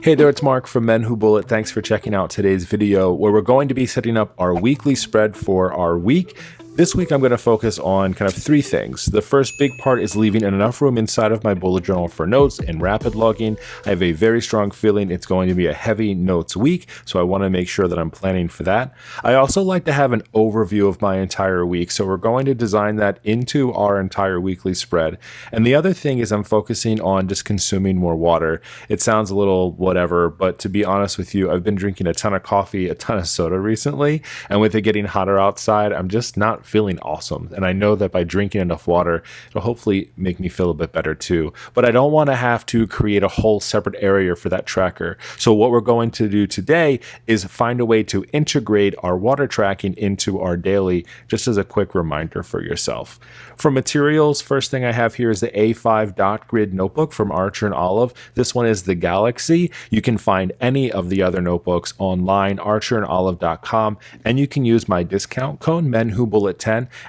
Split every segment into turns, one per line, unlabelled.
Hey there, it's Mark from MENWHOBULLET. Thanks for checking out today's video where we're going to be setting up our weekly spread for our week. This week I'm going to focus on kind of three things. The first big part is leaving enough room inside of my bullet journal for notes and rapid logging. I have a very strong feeling it's going to be a heavy notes week, so I want to make sure that I'm planning for that. I also like to have an overview of my entire week, so we're going to design that into our entire weekly spread. And the other thing is I'm focusing on just consuming more water. It sounds a little whatever, but to be honest with you, I've been drinking a ton of coffee, a ton of soda recently, and with it getting hotter outside, I'm just not feeling awesome. And I know that by drinking enough water, it'll hopefully make me feel a bit better too. But I don't want to have to create a whole separate area for that tracker. So what we're going to do today is find a way to integrate our water tracking into our daily, just as a quick reminder for yourself. For materials, first thing I have here is the A5 dot grid notebook from Archer and Olive. This one is the Galaxy. You can find any of the other notebooks online, archerandolive.com, and you can use my discount code MENWHOBULLET10,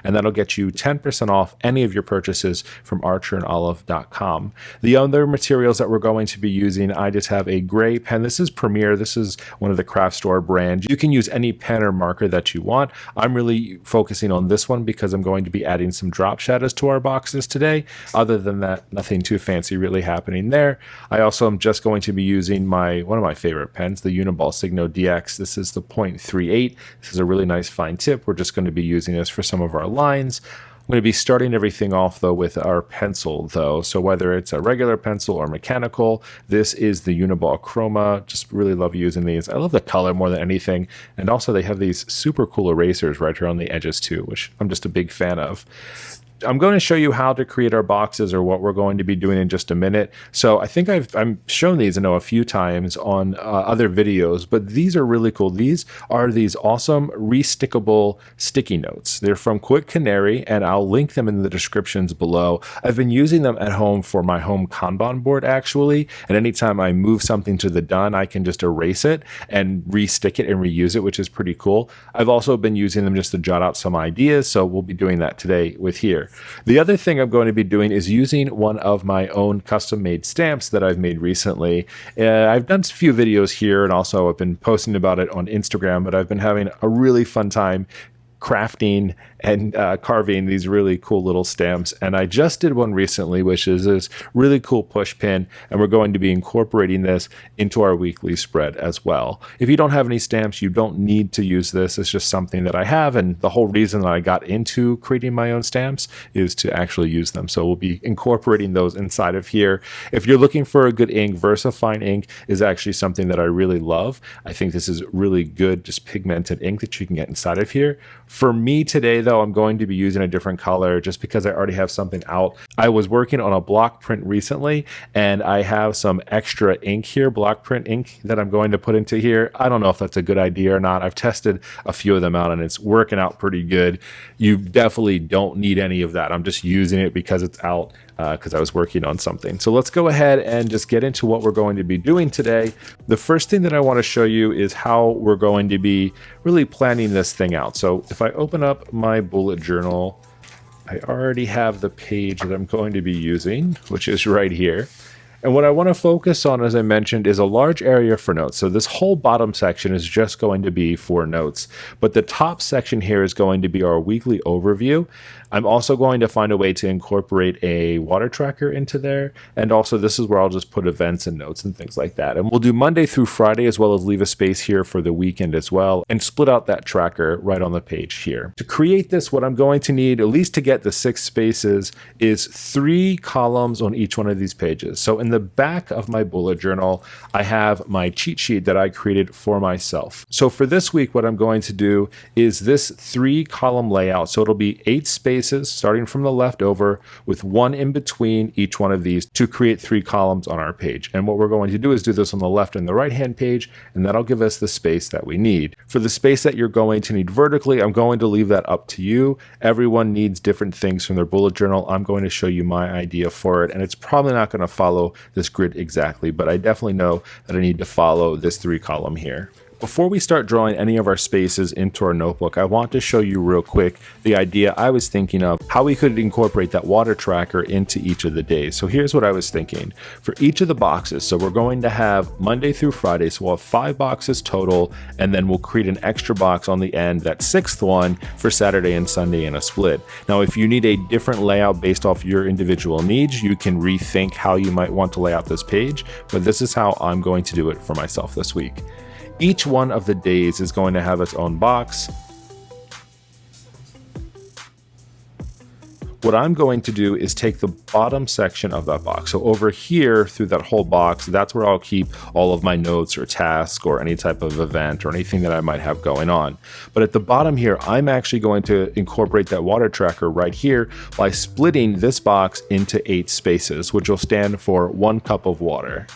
and that'll get you 10% off any of your purchases from archerandolive.com. The other materials that we're going to be using, I just have a gray pen. This is Premier. This is one of the craft store brands. You can use any pen or marker that you want. I'm really focusing on this one because I'm going to be adding some drop shadows to our boxes today. Other than that, nothing too fancy really happening there. I also am just going to be using one of my favorite pens, the Uniball Signo DX. This is the .38. This is a really nice fine tip. We're just going to be using this for some of our lines. I'm going to be starting everything off though with our pencil though. So whether it's a regular pencil or mechanical, this is the Uniball Chroma. Just really love using these. I love the color more than anything. And also they have these super cool erasers right here on the edges too, which I'm just a big fan of. I'm going to show you how to create our boxes or what we're going to be doing in just a minute. So I think I've shown these, I know, a few times on other videos, but these are really cool. These are these awesome restickable sticky notes. They're from Quick Canary, and I'll link them in the descriptions below. I've been using them at home for my home Kanban board actually, and anytime I move something to the done, I can just erase it and restick it and reuse it, which is pretty cool. I've also been using them just to jot out some ideas, so we'll be doing that today with here. The other thing I'm going to be doing is using one of my own custom-made stamps that I've made recently. I've done a few videos here, and also I've been posting about it on Instagram, but I've been having a really fun time crafting and carving these really cool little stamps. And I just did one recently, which is this really cool push pin, and we're going to be incorporating this into our weekly spread as well. If you don't have any stamps, you don't need to use this. It's just something that I have, and the whole reason that I got into creating my own stamps is to actually use them. So we'll be incorporating those inside of here. If you're looking for a good ink, VersaFine ink is actually something that I really love. I think this is really good, just pigmented ink that you can get inside of here. For me today, though, I'm going to be using a different color just because I already have something out. I was working on a block print recently, and I have some extra ink here, block print ink, that I'm going to put into here. I don't know if that's a good idea or not. I've tested a few of them out, and it's working out pretty good. You definitely don't need any of that. I'm just using it because it's out, because I was working on something. So let's go ahead and just get into what we're going to be doing today. The first thing that I want to show you is how we're going to be really planning this thing out. So if I open up my bullet journal, I already have the page that I'm going to be using, which is right here. And what I want to focus on, as I mentioned, is a large area for notes. So this whole bottom section is just going to be for notes, but the top section here is going to be our weekly overview. I'm also going to find a way to incorporate a water tracker into there. And also this is where I'll just put events and notes and things like that. And we'll do Monday through Friday, as well as leave a space here for the weekend as well, and split out that tracker right on the page here. To create this, what I'm going to need, at least to get the 6 spaces, is 3 columns on each one of these pages. So in the back of my bullet journal, I have my cheat sheet that I created for myself. So for this week, what I'm going to do is this 3-column layout. So it'll be 8 spaces starting from the left over, with 1 in between each one of these to create 3 columns on our page. And what we're going to do is do this on the left and the right hand page, and that'll give us the space that we need. For the space that you're going to need vertically, I'm going to leave that up to you. Everyone needs different things from their bullet journal. I'm going to show you my idea for it, and it's probably not going to follow this grid exactly, but I definitely know that I need to follow this 3-column here. Before we start drawing any of our spaces into our notebook, I want to show you real quick the idea I was thinking of, how we could incorporate that water tracker into each of the days. So here's what I was thinking. For each of the boxes, so we're going to have Monday through Friday, so we'll have 5 boxes total, and then we'll create an extra box on the end, that 6th one, for Saturday and Sunday in a split. Now, if you need a different layout based off your individual needs, you can rethink how you might want to lay out this page, but this is how I'm going to do it for myself this week. Each one of the days is going to have its own box. What I'm going to do is take the bottom section of that box. So over here through that whole box, that's where I'll keep all of my notes or tasks or any type of event or anything that I might have going on. But at the bottom here, I'm actually going to incorporate that water tracker right here by splitting this box into 8 spaces, which will stand for 1 cup of water.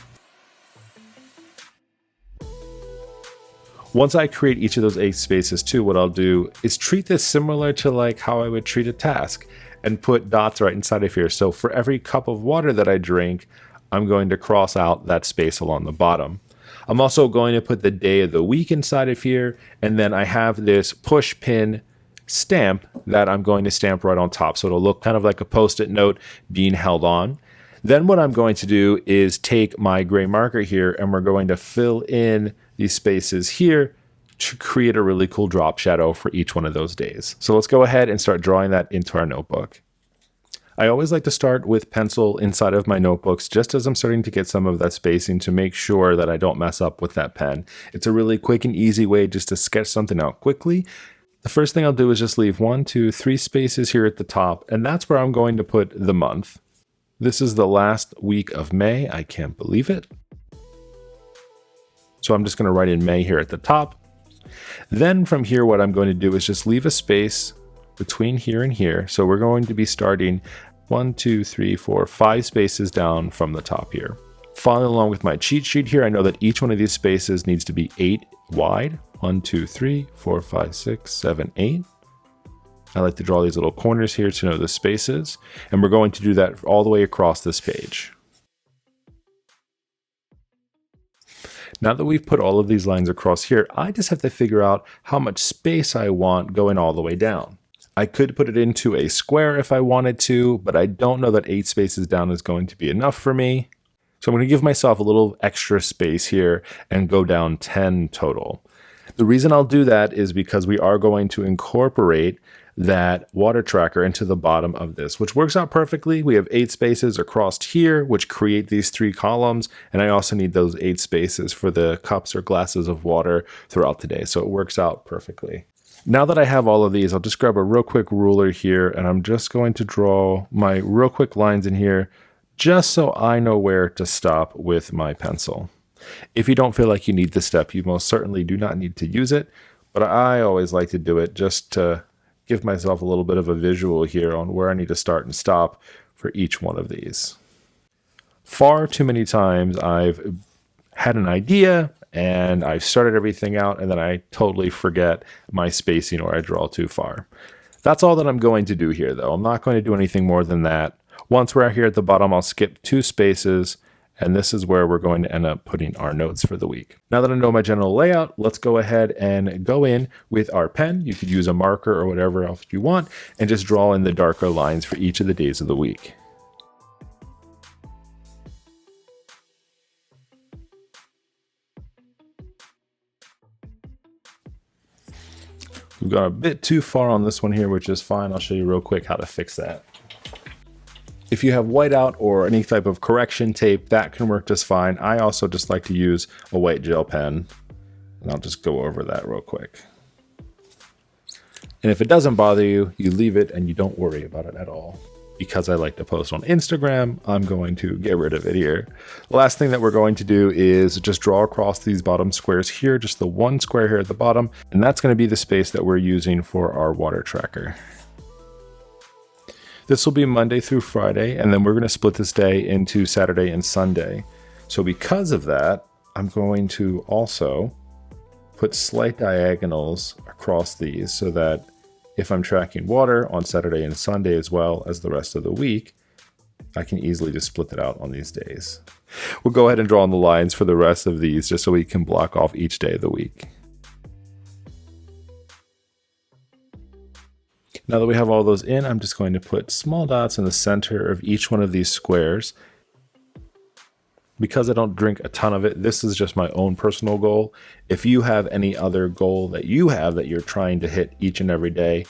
Once I create each of those 8 spaces too, what I'll do is treat this similar to like how I would treat a task and put dots right inside of here. So for every cup of water that I drink, I'm going to cross out that space along the bottom. I'm also going to put the day of the week inside of here. And then I have this push pin stamp that I'm going to stamp right on top. So it'll look kind of like a Post-it note being held on. Then what I'm going to do is take my gray marker here and we're going to fill in these spaces here to create a really cool drop shadow for each one of those days. So let's go ahead and start drawing that into our notebook. I always like to start with pencil inside of my notebooks just as I'm starting to get some of that spacing to make sure that I don't mess up with that pen. It's a really quick and easy way just to sketch something out quickly. The first thing I'll do is just leave 1, 2, 3 spaces here at the top, and that's where I'm going to put the month. This is the last week of May. I can't believe it. So I'm just going to write in May here at the top. Then from here, what I'm going to do is just leave a space between here and here. So we're going to be starting 1, 2, 3, 4, 5 spaces down from the top here. Following along with my cheat sheet here, I know that each one of these spaces needs to be 8 wide. 1, 2, 3, 4, 5, 6, 7, 8. I like to draw these little corners here to know the spaces. And we're going to do that all the way across this page. Now that we've put all of these lines across here, I just have to figure out how much space I want going all the way down. I could put it into a square if I wanted to, but I don't know that 8 spaces down is going to be enough for me. So I'm going to give myself a little extra space here and go down 10 total. The reason I'll do that is because we are going to incorporate that water tracker into the bottom of this, which works out perfectly. We have 8 spaces across here, which create these 3 columns. And I also need those 8 spaces for the cups or glasses of water throughout the day. So it works out perfectly. Now that I have all of these, I'll just grab a real quick ruler here and I'm just going to draw my real quick lines in here just so I know where to stop with my pencil. If you don't feel like you need this step, you most certainly do not need to use it, but I always like to do it just to give myself a little bit of a visual here on where I need to start and stop for each one of these. Far too many times I've had an idea and I've started everything out and then I totally forget my spacing or I draw too far. That's all that I'm going to do here though. I'm not going to do anything more than that. Once we're out here at the bottom, I'll skip 2 spaces. And this is where we're going to end up putting our notes for the week. Now that I know my general layout, let's go ahead and go in with our pen. You could use a marker or whatever else you want and just draw in the darker lines for each of the days of the week. We've gone a bit too far on this one here, which is fine. I'll show you real quick how to fix that. If you have whiteout or any type of correction tape, that can work just fine. I also just like to use a white gel pen, and I'll just go over that real quick. And if it doesn't bother you, you leave it and you don't worry about it at all. Because I like to post on Instagram, I'm going to get rid of it here. The last thing that we're going to do is just draw across these bottom squares here, just the 1 square here at the bottom, and that's going to be the space that we're using for our water tracker. This will be Monday through Friday, and then we're going to split this day into Saturday and Sunday. So because of that, I'm going to also put slight diagonals across these so that if I'm tracking water on Saturday and Sunday as well as the rest of the week, I can easily just split that out on these days. We'll go ahead and draw on the lines for the rest of these just so we can block off each day of the week. Now that we have all those in, I'm just going to put small dots in the center of each one of these squares. Because I don't drink a ton of it, this is just my own personal goal. If you have any other goal that you have that you're trying to hit each and every day,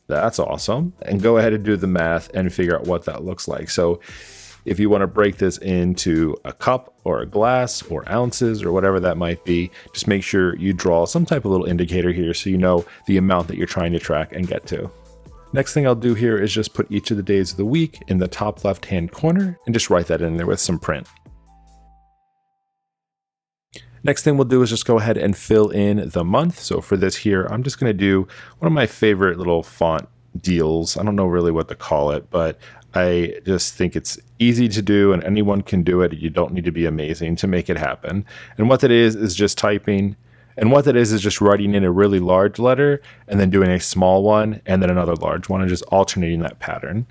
that's awesome. And go ahead and do the math and figure out what that looks like. So if you want to break this into a cup or a glass or ounces or whatever that might be, just make sure you draw some type of little indicator here so you know the amount that you're trying to track and get to. Next thing I'll do here is just put each of the days of the week in the top left-hand corner and just write that in there with some print. Next thing we'll do is just go ahead and fill in the month. So for this here, I'm just going to do one of my favorite little font deals. I don't know really what to call it, but I just think it's easy to do and anyone can do it. You don't need to be amazing to make it happen. And what that is just typing. And what that is just writing in a really large letter and then doing a small one and then another large one and just alternating that pattern.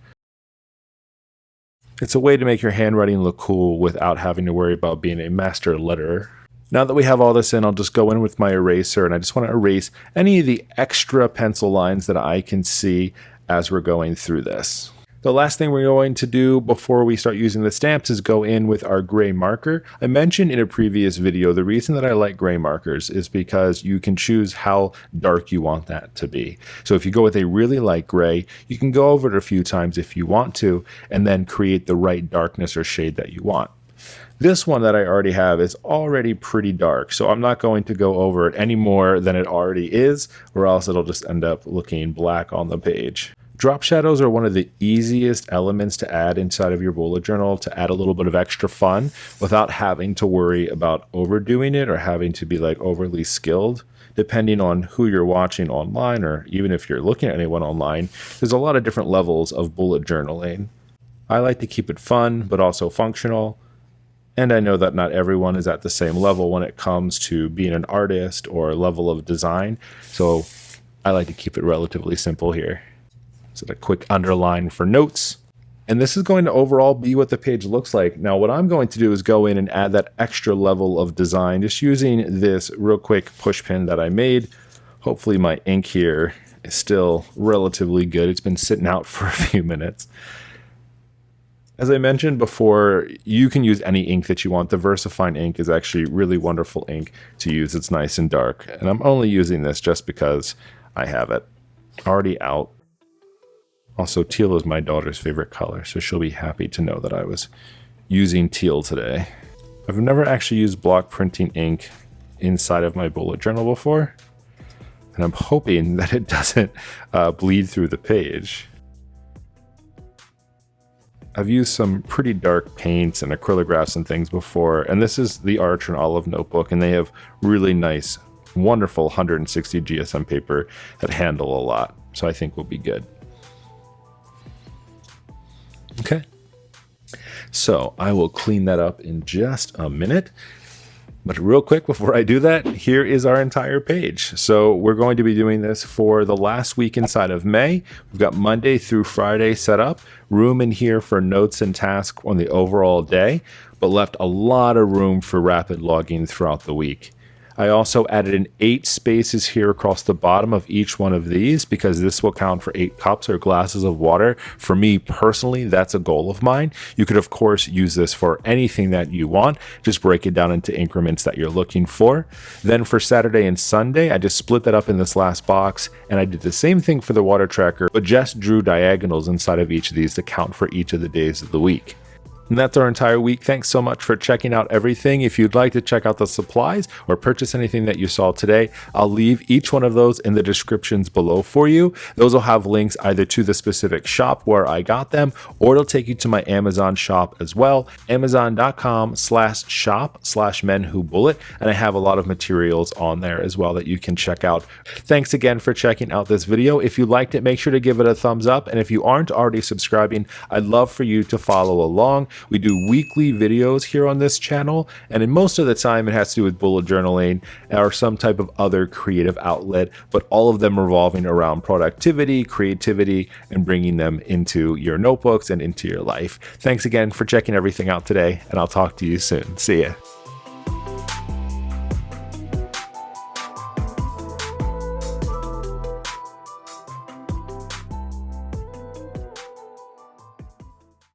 It's a way to make your handwriting look cool without having to worry about being a master letterer. Now that we have all this in, I'll just go in with my eraser and I just want to erase any of the extra pencil lines that I can see as we're going through this. The last thing we're going to do before we start using the stamps is go in with our gray marker. I mentioned in a previous video, the reason that I like gray markers is because you can choose how dark you want that to be. So if you go with a really light gray, you can go over it a few times if you want to, and then create the right darkness or shade that you want. This one that I already have is already pretty dark, so I'm not going to go over it any more than it already is, or else it'll just end up looking black on the page. Drop shadows are one of the easiest elements to add inside of your bullet journal to add a little bit of extra fun without having to worry about overdoing it or having to be like overly skilled. Depending on who you're watching online, or even if you're looking at anyone online, there's a lot of different levels of bullet journaling. I like to keep it fun, but also functional. And I know that not everyone is at the same level when it comes to being an artist or level of design. So I like to keep it relatively simple here. So a quick underline for notes. And this is going to overall be what the page looks like. Now what I'm going to do is go in and add that extra level of design just using this real quick push pin that I made. Hopefully my ink here is still relatively good. It's been sitting out for a few minutes. As I mentioned before, you can use any ink that you want. The VersaFine ink is actually really wonderful ink to use. It's nice and dark. And I'm only using this just because I have it already out. Also, teal is my daughter's favorite color, so she'll be happy to know that I was using teal today. I've never actually used block printing ink inside of my bullet journal before, and I'm hoping that it doesn't bleed through the page. I've used some pretty dark paints and acrylographs and things before, and this is the Archer and Olive notebook, and they have really nice, wonderful 160 GSM paper that handle a lot, so I think we'll be good. Okay, so I will clean that up in just a minute. But real quick before I do that, here is our entire page. So we're going to be doing this for the last week inside of May. We've got Monday through Friday set up, room in here for notes and tasks on the overall day, but left a lot of room for rapid logging throughout the week. I also added in 8 spaces here across the bottom of each one of these because this will count for 8 cups or glasses of water. For me personally, that's a goal of mine. You could of course use this for anything that you want. Just break it down into increments that you're looking for. Then for Saturday and Sunday, I just split that up in this last box, and I did the same thing for the water tracker, but just drew diagonals inside of each of these to count for each of the days of the week. And that's our entire week. Thanks so much for checking out everything. If you'd like to check out the supplies or purchase anything that you saw today, I'll leave each one of those in the descriptions below for you. Those will have links either to the specific shop where I got them, or it'll take you to my Amazon shop as well, amazon.com/shop/menwhobullet. And I have a lot of materials on there as well that you can check out. Thanks again for checking out this video. If you liked it, make sure to give it a thumbs up. And if you aren't already subscribing, I'd love for you to follow along. We do weekly videos here on this channel, and in most of the time it has to do with bullet journaling or some type of other creative outlet, but all of them revolving around productivity, creativity, and bringing them into your notebooks and into your life. Thanks again for checking everything out today, and I'll talk to you soon. See ya.